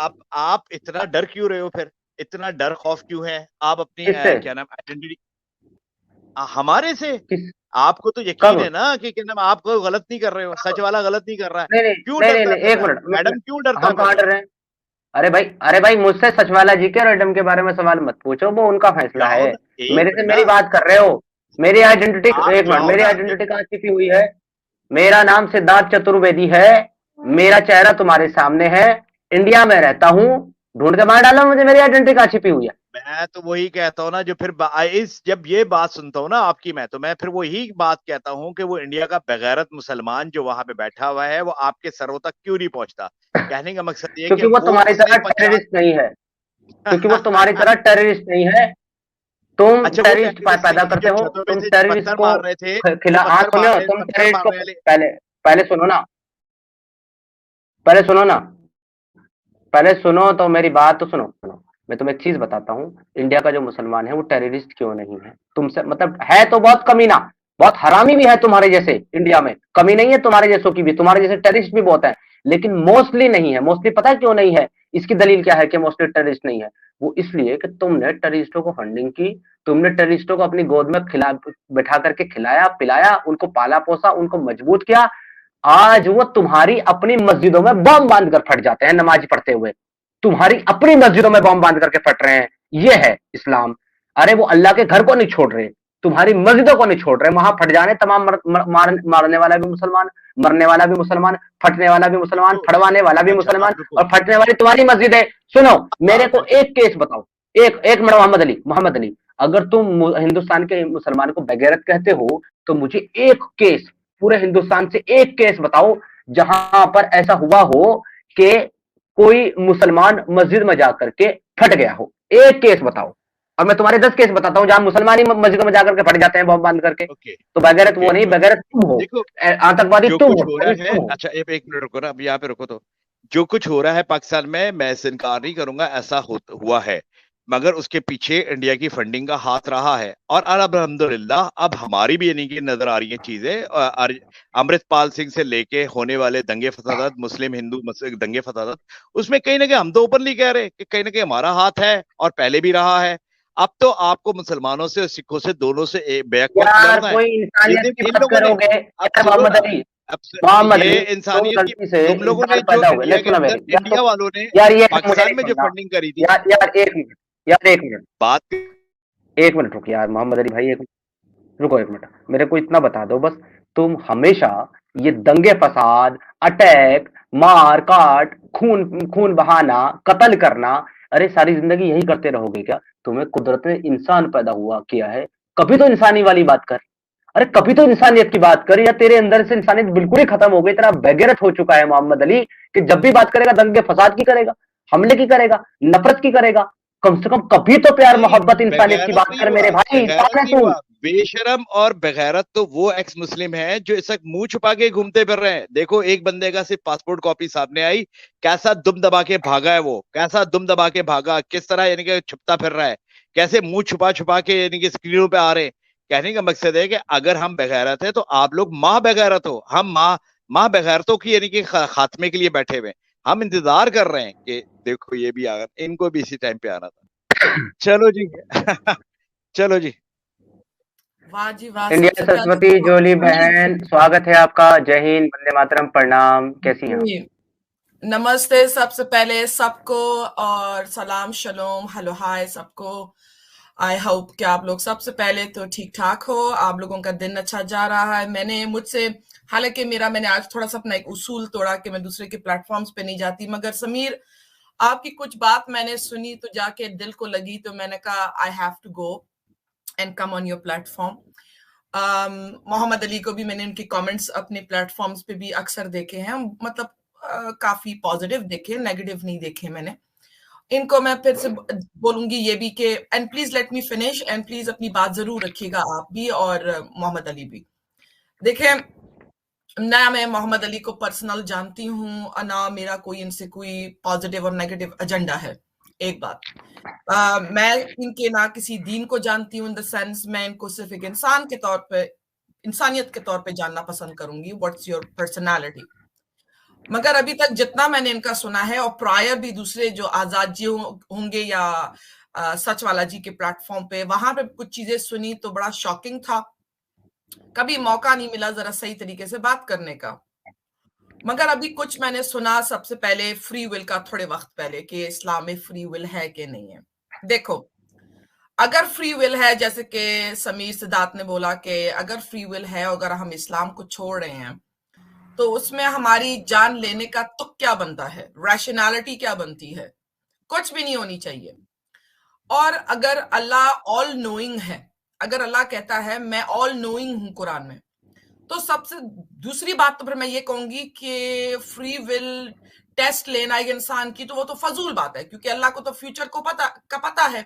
آپ اتنا ڈر کیوں رہے ہو پھر؟ اتنا ڈر خوف کیوں ہے؟ آپ اپنی کیا نام آئیڈینٹی ہمارے سے آپ کو تو یقین ہے نا کہ کیا نام آپ کو غلط نہیں کر رہے ہو، سچ والا غلط نہیں کر رہا ہے، کیوں ڈرتا ہے؟ ایک منٹ میڈم کیوں ڈرتا ہے؟ ہم کہاں ڈر رہے ہیں؟ ارے بھائی مجھ سے سچ والا جی کے اور ایڈم کے بارے میں سوال مت پوچھو، وہ ان کا فیصلہ ہے، میرے سے میری بات کر رہے ہو. میری آئیڈینٹی ایک منٹ، میری آئیڈینٹی کہاں چھپی ہوئی ہے؟ میرا نام سدھارتھ چترویدی ہے، میرا چہرہ تمہارے سامنے ہے، انڈیا میں رہتا ہوں، ڈھونڈ کے مار ڈالو مجھے میری آئیڈینٹی کہاں چھپی ہوئی ہے. میں تو وہی کہتا ہوں نا، جو پھر جب یہ بات سنتا ہوں نا آپ کی، تو میں پھر وہی بات کہتا ہوں کہ وہ انڈیا کا بغیرت مسلمان جو وہاں پہ بیٹھا ہوا ہے وہ آپ کے سروں تک کیوں نہیں پہنچتا؟ کہنے کا مقصد یہ کہ کیونکہ وہ تمہاری طرح ٹیررسٹ نہیں ہے، کیونکہ وہ تمہاری طرح ٹیررسٹ نہیں ہے. تم اچھا وہ ٹیررسٹ پیدا کرتے ہو، تم ٹیررسٹ کو تم ٹیررسٹ کو پہلے سنو تو میری بات تو سنو. میں تمہیں ایک چیز بتاتا ہوں، انڈیا کا جو مسلمان ہے وہ ٹیررسٹ کیوں نہیں ہے؟ تم سے مطلب ہے تو بہت کمینہ، بہت حرامی بھی ہے تمہارے جیسے، انڈیا میں کمی نہیں ہے تمہارے جیسوں کی بھی، تمہارے جیسے ٹیررسٹ بھی بہت ہیں، لیکن موسٹلی نہیں ہے. موسٹلی پتہ کیوں نہیں ہے؟ اس کی دلیل کیا ہے کہ موسٹلی ٹیررسٹ نہیں ہے؟ وہ اس لیے کہ تم نے ٹیررسٹوں کو فنڈنگ کی، تم نے ٹیررسٹوں کو اپنی گود میں بٹھا کر کے کھلایا پلایا، ان کو پالا پوسا، ان کو مضبوط کیا. آج وہ تمہاری اپنی مسجدوں میں بم باندھ کر پھٹ جاتے ہیں نماز پڑھتے ہوئے، تمہاری اپنی مسجدوں میں بم باندھ کر کے پھٹ رہے ہیں. یہ ہے اسلام. ارے وہ اللہ کے گھر کو نہیں چھوڑ رہے، تمہاری مسجدوں کو نہیں چھوڑ رہے، وہاں پھٹ جانے تمام. مارنے والا بھی مسلمان، مرنے والا بھی مسلمان، پھٹنے والا بھی مسلمان، پھڑوانے والا بھی مسلمان، اور پھٹنے والی تمہاری مسجد ہے. سنو میرے کو ایک کیس بتاؤ، ایک منٹ. محمد علی اگر تم ہندوستان کے مسلمان کو بغیرت کہتے ہو تو مجھے ایک کیس پورے ہندوستان سے ایک کیس بتاؤ جہاں پر ایسا ہوا ہو کہ کوئی مسلمان مسجد میں جا کر کے پھٹ گیا ہو. ایک کیس بتاؤ. اور میں تمہارے 10 کیس بتاتا ہوں جہاں مسلمان ہی مسجدوں میں جا کر کے پھٹ جاتے ہیں بم باندھ کر کے. تو بغیرت وہ نہیں، بغیرت تم ہو، آتنکوادی تم ہو. اچھا ایک منٹ رکو نا، اب یہاں پہ رکو. تو جو کچھ ہو رہا ہے پاکستان میں اس سے انکار نہیں کروں گا، ایسا ہوا ہے، مگر اس کے پیچھے انڈیا کی فنڈنگ کا ہاتھ رہا ہے. اور الحمدللہ اب ہماری بھی یعنی کہ نظر آ رہی ہیں چیزیں. امرت پال سنگھ سے لے کے ہونے والے دنگے فسادات، مسلم ہندو دنگے فسادات، اس میں کہیں نہ کہیں ہم تو اوپنلی کہہ رہے کہ کہیں نہ کہیں ہمارا ہاتھ ہے، اور پہلے بھی رہا ہے. اب تو آپ کو مسلمانوں سے اور سکھوں سے دونوں سے بیک وقت لڑنا ہے. کوئی انسانیت کی ان بات لوگوں نے کرو گے محمد علی، یہ تم انسانیت کی، غلطی سے تم لوگوں نے انسان جو پیدا ہوئے. انڈیا کے سنو اندر، میری انڈیا والوں نے یار، یہ مجھے پاکستان نہیں میں جو سننا فنڈنگ کری تھی. ایک منٹ رک یار محمد علی بھائی، رکو ایک منٹ. میرے کو اتنا بتا دو بس، تم ہمیشہ یہ دنگے فساد، اٹیک، مار کاٹ، خون بہانا، قتل کرنا، ارے ساری زندگی یہی کرتے رہو گے کیا؟ تمہیں قدرت نے انسان پیدا ہوا کیا ہے، کبھی تو انسانی والی بات کر. ارے کبھی تو انسانیت کی بات کر، یا تیرے اندر سے انسانیت بالکل ہی ختم ہو گئی، اتنا بغیرت ہو چکا ہے محمد علی کہ جب بھی بات کرے گا دنگے فساد کی کرے گا، حملے کی کرے گا، نفرت کی کرے گا. کم سے کم کبھی تو پیار محبت انسانیت کی بات کر میرے بھائی. بغیرت نہیں ہوا. بے شرم اور بغیرت تو وہ ایکس مسلم ہیں جو اس وقت منہ چھپا کے گھومتے پھر رہے ہیں. دیکھو ایک بندے کا صرف پاسپورٹ کاپی سامنے آئی، کیسا دم دبا کے بھاگا ہے، وہ کیسا دم دبا کے بھاگا، کس طرح یعنی کہ چھپتا پھر رہا ہے، کیسے منہ چھپا چھپا کے یعنی کہ اسکرینوں پہ آ رہے ہیں. کہنے کا مقصد ہے کہ اگر ہم بغیرت ہیں تو آپ لوگ ماں بغیرت ہو. ہم ماں بغیرتوں کی یعنی کہ خاتمے کے لیے بیٹھے ہوئے. ہم انتظار کر رہے ہیں کہ دیکھو یہ بھی آ گا، ان کو بھی اسی ٹائم پہ آنا تھا. چلو جی چلو جی. انڈیا سرسوتی جولی بہن، سواگت ہے آپ کا. جے ہند، وندے ماترم، پرنام. کیسی ہیں؟ نمستے سب سے پہلے سب کو، اور سلام شلوم ہلو ہائے سب کو. آئی ہوپ کہ آپ لوگ سب سے پہلے تو ٹھیک ٹھاک ہو، آپ لوگوں کا دن اچھا جا رہا ہے. حالانکہ میں نے آج تھوڑا سا اپنا ایک اصول توڑا کہ میں دوسرے کے پلیٹ فارمز پہ نہیں جاتی، مگر سمیر آپ کی کچھ بات میں نے سنی تو جا کے دل کو لگی، تو میں نے کہا I have to go and come on your platform. Muhammad Ali کو بھی میں نے ان کی کامنٹس اپنے پلیٹ فارمز پہ بھی اکثر دیکھے ہیں، مطلب کافی پازیٹیو دیکھے، نیگیٹو نہیں دیکھے میں نے. ان کو میں پھر سے بولوں گی یہ بھی کہ and please let me finish, and please اپنی بات ضرور رکھیے گا آپ بھی اور محمد علی بھی. دیکھیں نہ میں محمد علی کو پرسنل جانتی ہوں، نہ میرا کوئی ان سے کوئی پازیٹیو اور نیگیٹو ایجنڈا ہے. ایک بات، میں ان کے نہ کسی دین کو جانتی ہوں، ان دا سینس میں ان کو صرف ایک انسان کے طور پہ، انسانیت کے طور پہ جاننا پسند کروں گی. What's your personality. मगर अभी तक जितना मैंने इनका सुना है, और प्रायर भी दूसरे जो आजाद जी होंगे या सच वाला जी के प्लेटफॉर्म पे, वहां पे कुछ चीजें सुनी तो बड़ा शॉकिंग था। कभी मौका नहीं मिला जरा सही तरीके से बात करने का। मगर अभी कुछ मैंने सुना, सबसे पहले फ्री विल का, थोड़े वक्त पहले, कि इस्लाम में फ्री विल है कि नहीं है। देखो, अगर फ्री विल है, जैसे कि समीर सिद्धार्थ ने बोला कि अगर फ्री विल है, अगर हम इस्लाम को छोड़ रहे हैं, तो उसमें हमारी जान लेने का तुक क्या बनता है, रैशनैलिटी क्या बनती है? कुछ भी नहीं होनी चाहिए। और अगर अल्लाह ऑल नोइंग है, अगर अल्लाह कहता है मैं ऑल नोइंग हूं कुरान में, तो सबसे दूसरी बात तो फिर मैं ये कहूंगी कि फ्री विल टेस्ट लेना एक इंसान की, तो वो तो फजूल बात है, क्योंकि अल्लाह को तो फ्यूचर को पता है।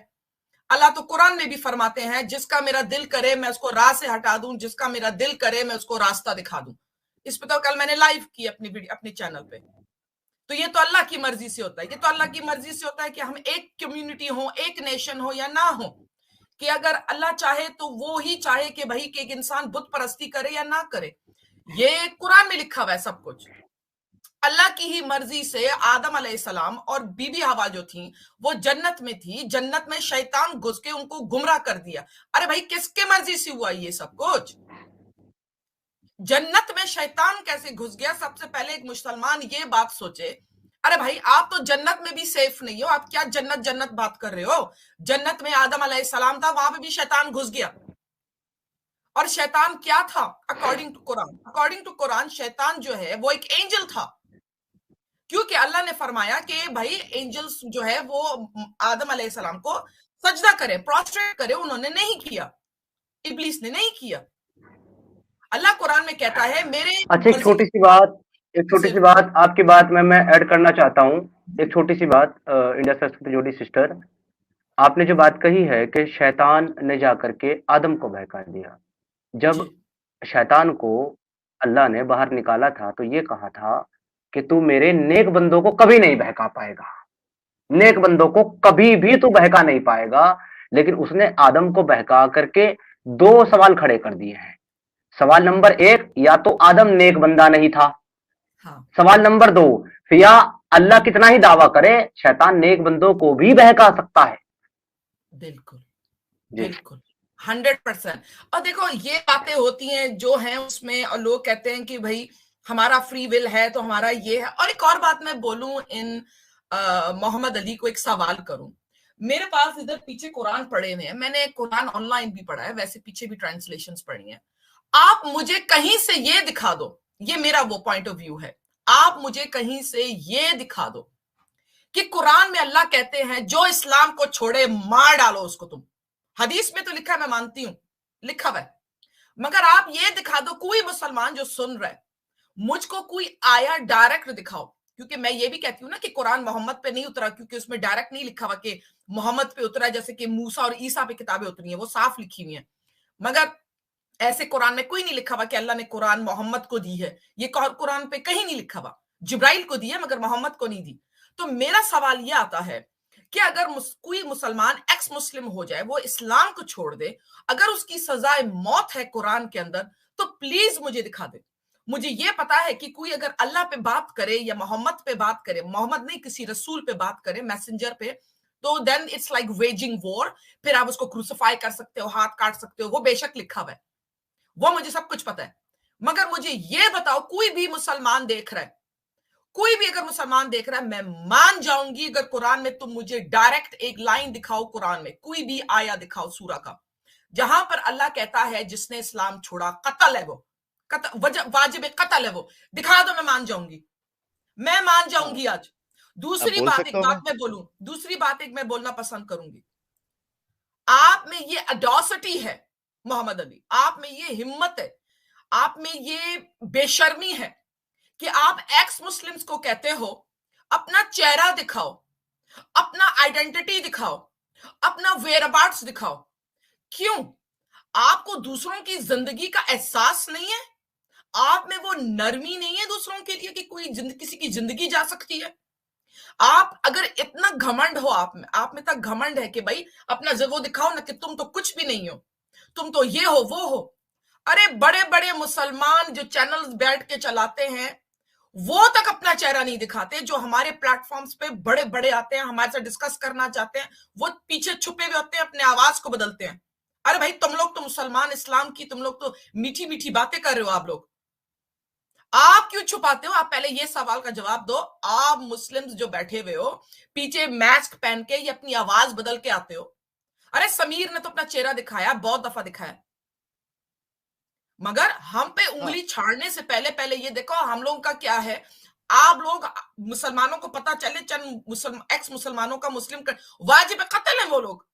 अल्लाह तो कुरान में भी फरमाते हैं, जिसका मेरा दिल करे मैं उसको राह से हटा दूं, जिसका मेरा दिल करे मैं उसको रास्ता दिखा दूं। इस पे तो कल मैंने लाइव की अपने चैनल पे। तो ये तो अल्लाह की मर्जी से होता है, ये तो अल्लाह की मर्जी से होता है कि हम एक कम्युनिटी हो, एक नेशन हो या ना हो, कि अगर अल्लाह चाहे तो वो ही चाहे कि भाई कि एक इंसान बुत परस्ती करे या ना करे। ये कुरान में लिखा हुआ है सब कुछ। अल्लाह की ही मर्जी से आदम अलैहिस्सलाम और बीबी हवा जो थी वो जन्नत में थी, जन्नत में शैतान घुस के उनको गुमराह कर दिया। अरे भाई, किसके मर्जी से हुआ ये सब कुछ? जन्नत में शैतान कैसे घुस गया? सबसे पहले एक मुसलमान ये बात सोचे। अरे भाई, आप तो जन्नत में भी सेफ नहीं हो, आप क्या जन्नत जन्नत बात कर रहे हो? जन्नत में आदम अलैहिस्सलाम था, वहां पे भी शैतान घुस गया। और शैतान क्या था? अकॉर्डिंग टू कुरान शैतान जो है वो एक एंजल था, क्योंकि अल्लाह ने फरमाया कि भाई एंजल्स जो है वो आदम अलैहिस्सलाम को सजदा करें, प्रोस्ट्रेट करें, उन्होंने नहीं किया, इब्लीस ने नहीं किया। अल्लाह कुरान में कहता है मेरे अच्छा, एक छोटी सी बात आपकी बात में मैं ऐड करना चाहता हूँ। एक छोटी सी बात, इंडिया सरस्वती जोड़ी सिस्टर, आपने जो बात कही है कि शैतान ने जाकर के आदम को बहका दिया। जब शैतान को अल्लाह ने बाहर निकाला था तो ये कहा था कि तू मेरे नेक बंदों को कभी नहीं बहका पाएगा, नेक बंदों को कभी भी तू बहका नहीं पाएगा। लेकिन उसने आदम को बहका करके दो सवाल खड़े कर दिए हैं। सवाल नंबर 1, या तो आदम नेक बंदा नहीं था। हाँ। सवाल नंबर 2, या अल्लाह कितना ही दावा करे, शैतान नेक बंदों को भी बहका सकता है। बिल्कुल बिल्कुल 100%। और देखो, ये बातें होती हैं जो हैं उसमें, और लोग कहते हैं कि भाई हमारा फ्री विल है तो हमारा ये है। और एक और बात मैं बोलूं, इन मोहम्मद अली को एक सवाल करूं। मेरे पास इधर पीछे कुरान पढ़े हुए हैं, मैंने कुरान ऑनलाइन भी पढ़ा है, वैसे पीछे भी ट्रांसलेशंस पढ़ी हैं। आप मुझे कहीं से ये दिखा दो, ये मेरा वो पॉइंट ऑफ व्यू है, आप मुझे कहीं से ये दिखा दो कि कुरान में अल्लाह कहते हैं जो इस्लाम को छोड़े मार डालो उसको तुम। हदीस में तो लिखा है, मैं मानती हूं लिखा हुआ है, मगर आप ये दिखा दो, कोई मुसलमान जो सुन रहा है, मुझको कोई आया डायरेक्ट दिखाओ। क्योंकि मैं ये भी कहती हूँ ना कि कुरान मोहम्मद पे नहीं उतरा, क्योंकि उसमें डायरेक्ट नहीं लिखा हुआ कि मोहम्मद पे उतरा, जैसे कि मूसा और ईसा पे किताबें उतरी हैं, वो साफ लिखी हुई हैं। मगर ऐसे कुरान में कोई नहीं लिखा हुआ कि अल्लाह ने कुरान मोहम्मद को दी है, ये कुरान पे कहीं नहीं लिखा हुआ। जिब्राइल को दी है मगर मोहम्मद को नहीं दी। तो मेरा सवाल ये आता है कि अगर कोई मुसलमान एक्स मुस्लिम हो जाए, वो इस्लाम को छोड़ दे, अगर उसकी सजाए मौत है कुरान के अंदर, तो प्लीज मुझे दिखा दे। मुझे ये पता है कि कोई अगर अल्लाह पे बात करे या मोहम्मद पे बात करे, मोहम्मद नहीं किसी रसूल पे बात करे, मैसेंजर पे, तो then it's like waging war. फिर आप उसको क्रूसिफाई कर सकते हो, हाथ काट सकते हो, वो बेशक लिखा हुआ है, वो मुझे सब कुछ पता है। मगर मुझे ये बताओ, कोई भी मुसलमान देख रहा है, कोई भी अगर मुसलमान देख रहा है, मैं मान जाऊंगी अगर कुरान में तुम मुझे डायरेक्ट एक लाइन दिखाओ, कुरान में कोई भी आया दिखाओ सूरा का, जहां पर अल्लाह कहता है जिसने इस्लाम छोड़ा कत्ल है, वो वाजिब कत्ल है, वो दिखा दो, मैं मान जाऊंगी, मैं मान जाऊंगी आज। दूसरी बात, एक बात मैं बोलूं, दूसरी बात एक मैं बोलना पसंद करूंगी, आप में ये अडोसिटी है मोहम्मद अली, आप में ये हिम्मत है, आप में ये बेशर्मी है कि आप एक्स मुस्लिम्स को कहते हो अपना चेहरा दिखाओ, अपना आइडेंटिटी दिखाओ, अपना वेयरअबाउट्स दिखाओ। क्यों? आपको दूसरों की जिंदगी का एहसास नहीं है? आप में वो नरमी नहीं है दूसरों के लिए कि कोई किसी की जिंदगी जा सकती है? आप अगर इतना घमंड हो, आप में तक घमंड है कि भाई अपना वो दिखाओ ना कि तुम तो कुछ भी नहीं हो, तुम तो ये हो वो हो। अरे बड़े बड़े मुसलमान जो चैनल्स बैठ के चलाते हैं, वो तक अपना चेहरा नहीं दिखाते, जो हमारे प्लेटफॉर्म्स पे बड़े बड़े आते हैं, हमारे साथ डिस्कस करना चाहते हैं, वो पीछे छुपे हुए होते हैं, अपने आवाज को बदलते हैं। अरे भाई, तुम लोग तो मुसलमान, इस्लाम की तुम लोग तो मीठी मीठी बातें कर रहे हो, आप क्यों छुपाते हो? आप पहले ये सवाल का जवाब दो। आप मुस्लिम्स जो बैठे हुए हो पीछे मास्क पहन के, ये अपनी आवाज बदल के आते हो। अरे समीर ने तो अपना चेहरा दिखाया, बहुत दफा दिखाया, मगर हम पे उंगली छाड़ने से पहले पहले ये देखो हम लोगों का क्या है। आप लोग मुसलमानों को पता चले, चंद एक्स मुसलमानों का मुस्लिम वाजिब कत्ल है वो लोग।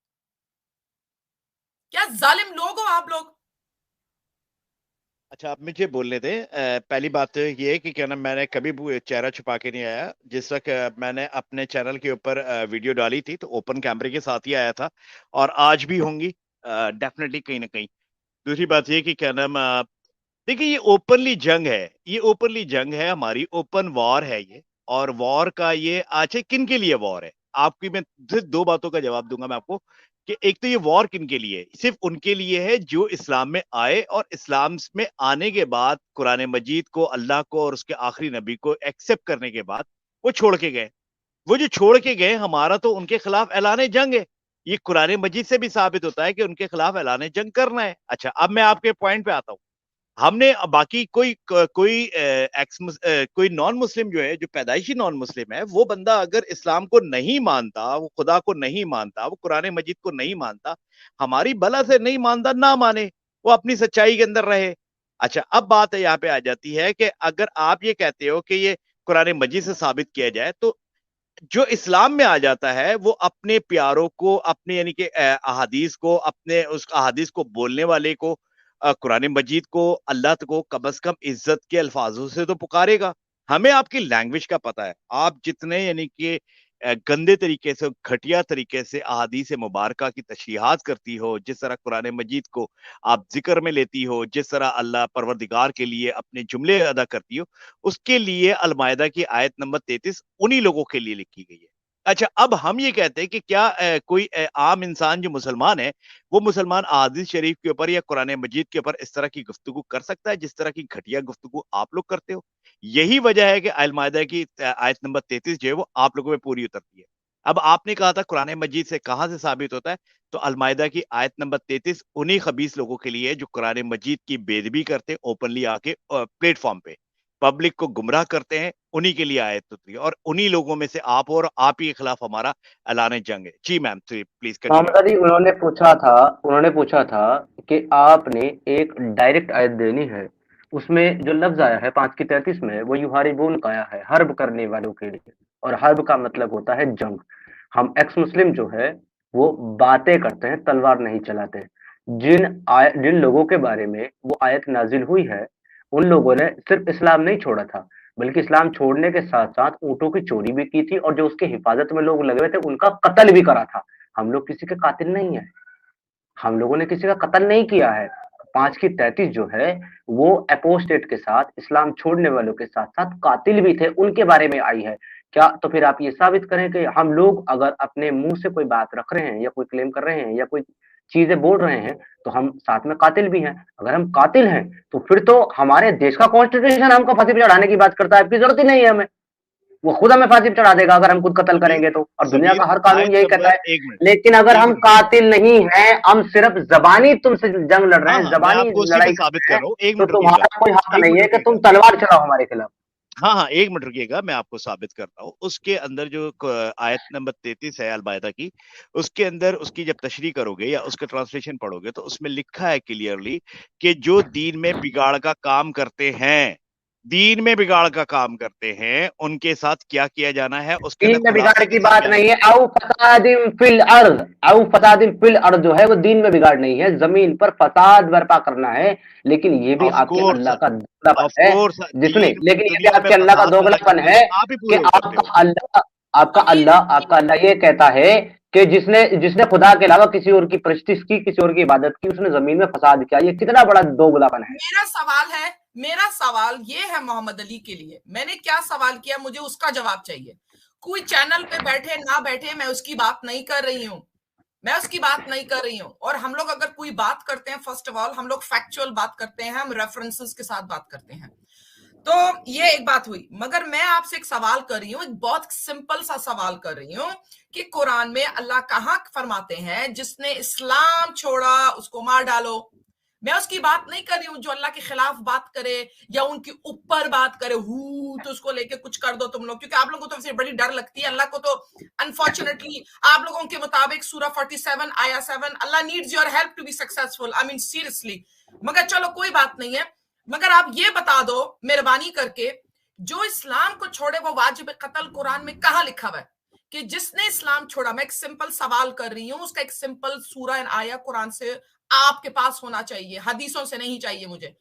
क्या जालिम लोग हो आप लोग। अच्छा, आप मुझे बोलने दें। पहली बात तो ये है कि क्या नाम, मैंने कभी भी चेहरा छुपा के नहीं आया। जिस वक्त मैंने अपने चैनल के ऊपर वीडियो डाली थी तो ओपन कैमरे के साथ ही आया था, और आज भी होंगी डेफिनेटली कहीं ना कहीं। दूसरी बात ये कि क्या नाम, देखिए ये ओपनली जंग है, ये ओपनली जंग है, हमारी ओपन वॉर है ये। और वॉर का ये अच्छा किन के लिए वॉर है? आपकी मैं सिर्फ दो बातों का जवाब दूंगा मैं आपको, कि एक तो ये वॉर किन के लिए है? सिर्फ उनके लिए है जो इस्लाम में आए, और इस्लाम में आने के बाद कुरान मजीद को, अल्लाह को और उसके आखिरी नबी को एक्सेप्ट करने के बाद वो छोड़ के गए। वो जो छोड़ के गए, हमारा तो उनके खिलाफ ऐलान जंग है। ये कुरान मजीद से भी साबित होता है कि उनके खिलाफ ऐलान जंग करना है। अच्छा, अब मैं आपके पॉइंट पे आता हूँ। हमने बाकी कोई नॉन मुस्लिम जो है, जो पैदाइशी नॉन मुस्लिम है, वो बंदा अगर इस्लाम को नहीं मानता, वो खुदा को नहीं मानता, वो कुरान मजीद को नहीं मानता, हमारी बला से नहीं मानता, ना माने, वो अपनी सच्चाई के अंदर रहे। अच्छा, अब बात यहाँ पे आ जाती है कि अगर आप ये कहते हो कि ये कुरान मजीद से साबित किया जाए, तो जो इस्लाम में आ जाता है वो अपने प्यारों को, अपने यानी कि अहादीस को, अपने उस अहादीस को बोलने वाले को, कुरान मजीद को, अल्लाह को कम अज कम इज्जत के अल्फाजों से तो पुकारेगा। हमें आपकी लैंग्वेज का पता है, आप जितने यानी कि गंदे तरीके से, घटिया तरीके से अहादीस मुबारका की तशरीहात करती हो, जिस तरह कुरान मजीद को आप जिक्र में लेती हो, जिस तरह अल्लाह परवरदिगार के लिए अपने जुमले अदा करती हो, उसके लिए अल-माइदा की आयत नंबर 33 उन्हीं लोगों के लिए लिखी गई है। अच्छा, अब हम ये कहते हैं कि क्या कोई आम इंसान जो मुसलमान है, वो मुसलमान अहादीस शरीफ के ऊपर या कुरान मजीद के ऊपर इस तरह की गुफ्तगू कर सकता है जिस तरह की घटिया गुफ्तगू आप लोग करते हो? यही वजह है कि अल-माइदा की आयत नंबर 33 जो है वो आप लोगों में पूरी उतरती है। अब आपने कहा था कुरान मजीद से कहां से साबित होता है, तो अल-माइदा की आयत नंबर 33 उन्हीं खबीस लोगों के लिए है जो कुरान मजीद की बेदबी करते हैं ओपनली आके प्लेटफॉर्म पे, पब्लिक को गुमराह करते हैं, उन्हीं के लिए आयत उतरी है, और उन्हीं लोगों में से आप, और आप ही के खिलाफ हमारा ऐलान जंग है। जी ma'am, please continue. Mohammad Ali, उन्होंने पूछा था कि आपने एक डायरेक्ट आयत देनी है, उसमें जो लफ्ज आया है 5 की 33 में, वो युहारिबून का आया है, हर्ब करने वालों के लिए, और हर्ब का मतलब होता है जंग। हम एक्स मुस्लिम जो है वो बातें करते हैं, तलवार नहीं चलाते। जिन लोगों के बारे में वो आयत नाजिल हुई है, उन लोगों ने सिर्फ इस्लाम नहीं छोड़ा था, बल्कि इस्लाम छोड़ने के साथ साथ ऊँटों की चोरी भी की थी, और जो उसकी हिफाजत में लोग लगे हुए थे उनका कत्ल भी करा था। हम लोग किसी के कातिल नहीं है, हम लोगों ने किसी का कत्ल नहीं किया है। 5 की 33 जो है वो एपोस्टेट के साथ, इस्लाम छोड़ने वालों के साथ साथ कातिल भी थे, उनके बारे में आई है। क्या तो फिर आप ये साबित करें कि हम लोग अगर अपने मुंह से कोई बात रख रहे हैं या कोई क्लेम कर रहे हैं या कोई चीजें बोल रहे हैं, तो हम साथ में कातिल भी हैं। अगर हम कातिल हैं तो फिर तो हमारे देश का कॉन्स्टिट्यूशन हमको फांसी पे चढ़ाने की बात करता है, आपकी जरूरत ही नहीं है हमें, वो खुद हमें फांसी पे चढ़ा देगा अगर हम खुद कत्ल समीर, करेंगे तो, और दुनिया समीर का हर कानून आयत यही कहता नंबर है। एक मिनट, लेकिन अगर एक हम मिनट। कातिल नहीं हैं, हम सिर्फ जबानी तुमसे जंग लड़ रहे हाँ हैं, हाँ, मैं जबानी आपको उसी पे लड़ाई कर साबित रहे कर हैं, रहा हूँ, एक तो मिनट रुकिएगा, तुम्हारा कोई हक एक नहीं मिनट है कि रुकिएगा। तुम तलवार चलाओ हमारे खिलाफ। हाँ हाँ, एक मिनट रुकिएगा, मैं आपको साबित करता हूँ। उसके अंदर जो आयत नंबर 33 है अल-बायदा की, उसके अंदर उसकी जब तशरीह करोगे या उसका ट्रांसलेशन पढ़ोगे तो उसमें लिखा है क्लियरली कि जो दीन में बिगाड़ का काम करते हैं, दीन में बिगाड़ का काम करते हैं, उनके साथ क्या किया जाना है, उसके अंदर दीन में बिगाड़ खुलासे के की साथ बात बयान नहीं किया। है। औ फसादिम फिल अर्द जो है वो दीन में बिगाड़ नहीं है, जमीन पर फसाद बर्पा करना है। लेकिन ये भी ऑफ आपके कोर्स, अल्लाह का दोगलापन ऑफ है, कोर्स, जिसने, दीन लेकिन ये भी दुनिया में आपके अल्लाह का फसाद पैदा दोगलापन करने है वाले आप ही कि पूरे उतरते हो। आपका अल्लाह ये कहता है कि जिसने जिसने खुदा के अलावा किसी और की परस्तिश की, किसी और की इबादत की, उसने जमीन में फसाद किया। ये कितना बड़ा दोगलापन है। मेरा सवाल ये है मोहम्मद अली के लिए, मैंने क्या सवाल किया, मुझे उसका जवाब चाहिए। कोई चैनल पे बैठे ना बैठे, मैं उसकी बात नहीं कर रही हूं, और हम लोग अगर कोई बात करते हैं, फर्स्ट ऑफ ऑल हम लोग फैक्चुअल बात करते हैं, हम रेफरेंसेस के साथ बात करते हैं। तो ये एक बात हुई, मगर मैं आपसे एक सवाल कर रही हूँ, एक बहुत सिंपल सा सवाल कर रही हूँ कि कुरान में अल्लाह कहाँ फरमाते हैं जिसने इस्लाम छोड़ा उसको मार डालो। मैं उसकी बात नहीं कर रही हूँ जो अल्लाह के खिलाफ बात करे या उनके ऊपर बात करे, तो उसको लेके कुछ कर दो तुम लोग, क्योंकि आप लोगों को तो बड़ी डर लगती है। अल्लाह को तो अनफॉर्चुनेटली आप लोगों के मुताबिक सूरा 47 आया 7, Allah needs your help to be successful, I mean seriously. मगर चलो कोई बात नहीं है, मगर आप ये बता दो मेहरबानी करके, जो इस्लाम को छोड़े वो वाजिब कत्ल कुरान में कहाँ लिखा हुआ है? कि जिसने इस्लाम छोड़ा, मैं एक सिंपल सवाल कर रही हूं, उसका एक सिंपल सूरा एंड आया कुरान से आपके पास होना चाहिए, हदीसों से नहीं चाहिए मुझे।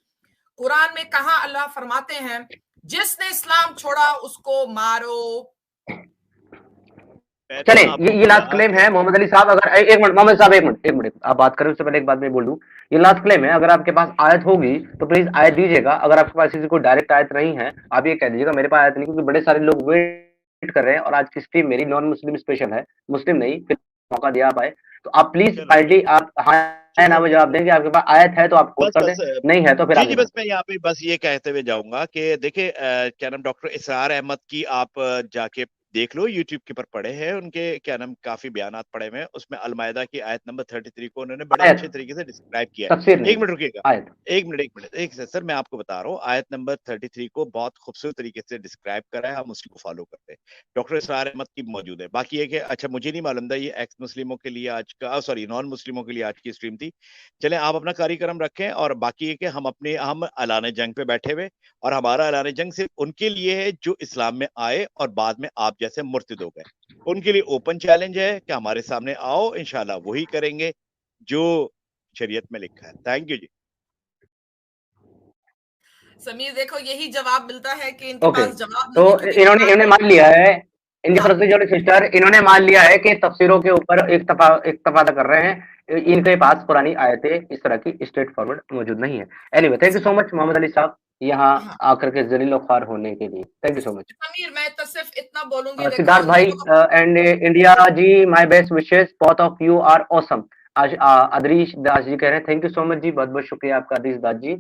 कुरान में कहाँ अल्लाह फरमाते हैं जिसने इस्लाम छोड़ा उसको मारो? चले, ये लास्ट क्लेम है मोहम्मद अली साहब। अगर एक मिनट मोहम्मद साहब, एक मिनट आप बात करें उससे पहले एक बात मैं बोल दूं, ये लास्ट क्लेम है। अगर आपके पास आयत होगी तो प्लीज आयत दीजिएगा। अगर आपके पास किसी को डायरेक्ट आयत नहीं है, आप ये कह दीजिएगा मेरे पास आयत नहीं, क्योंकि बड़े सारे लोग वेट कर रहे हैं और आज की स्ट्रीम मेरी नॉन मुस्लिम स्पेशल है, मुस्लिम नहीं, फिर मौका दिया आप आए तो आप प्लीज काइंडली आप हाँ ना में जवाब देंगे। आपके पास आयत है तो आप कोट कर दें, नहीं है तो फिर जी बस मैं यहाँ पे बस ये कहते हुए जाऊंगा कि देखिए क्या नाम डॉक्टर इसरार अहमद की आप जाके देख लो, यूट्यूब के ऊपर पढ़े हैं उनके क्या नाम काफी बयानात पड़े हुए हैं, उसमें अलमायदा की आयत नंबर 33 को उन्होंने बड़े अच्छे तरीके से डिस्क्राइब किया है। एक मिनट रुकिएगा, एक मिनट सर मैं आपको बता रहा हूँ, आयत नंबर 33 को बहुत खूबसूरत तरीके से डिस्क्राइब करा है, हम उसी को फॉलो करते हैं। डॉक्टर इसरार अहमद की मौजूद है। बाकी ये कि अच्छा मुझे नहीं मालूम था ये एक्स मुस्लिमों के लिए आज का, सॉरी नॉन मुस्लिमों के लिए आज की स्ट्रीम थी। चले आप अपना कार्यक्रम रखें, और बाकी ये कि हम ऐलान जंग पे बैठे हुए, और हमारा ऐलान जंग सिर्फ उनके लिए है जो इस्लाम में आए और बाद में आप जैसे मुर्तिद हो गए, उनके लिए ओपन चैलेंज है कि हमारे सामने आओ, इंशाल्लाह वही करेंगे जो शरीयत में लिखा है। थैंक यू जी। समीर देखो यही जवाब मिलता है कि इनके पास जवाब तो इन्होंने मान लिया है, इनके सिस्टर इन्होंने मान लिया है कि तफसीरों के ऊपर एक तफादा कर रहे हैं, इनके पास पुरानी आयतें इस तरह की स्ट्रेट फॉरवर्ड मौजूद नहीं है। Anyway thank you so much Mohammad Ali साहब यहाँ आकर के जलील ख्वार होने के लिए, thank you so much. Sameer मैं तो सिर्फ इतना बोलूंगी, सिद्धार्थ भाई and India ji, my best wishes, both of you are awesome. Adrish Das ji कह रहे हैं थैंक यू सो मच जी, बहुत बहुत शुक्रिया आपका अदरीश दास जी।